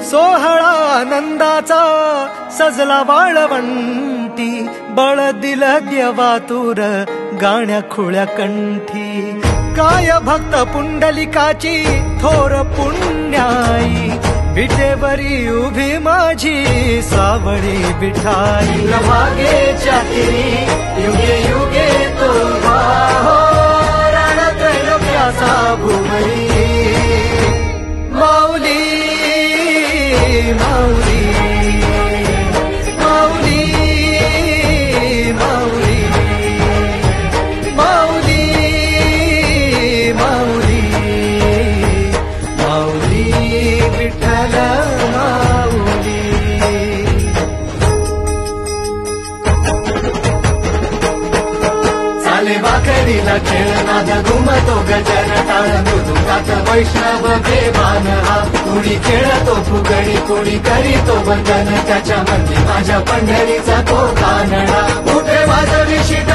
सोहळा आनंदाचा सजला वाळवंटी, बळ दिलं देवातूर गाण्या खुळ्या कंठी. काय भक्त पुंडलिकाची थोर पुण्याई, विटेवरी उभी माझी सावळी विठाई. प्रभागेच्या तिरी युगे युगे तो हो, रणत्रैलोक्याचा भुवई. माऊली माऊली माऊली माऊली माऊली माऊली माऊली विठ्ठल माऊली. चाले भाकरीला खेळ नाद घुमतो गजर टाळ मृदुंगात वैष्णव देवान हा. कुणी खेळतो फुगडी कुणी करीतो वंदन, त्याच्या मंदी माझ्या पंढरीचा तो कानडा. कुठे वाजवी शिट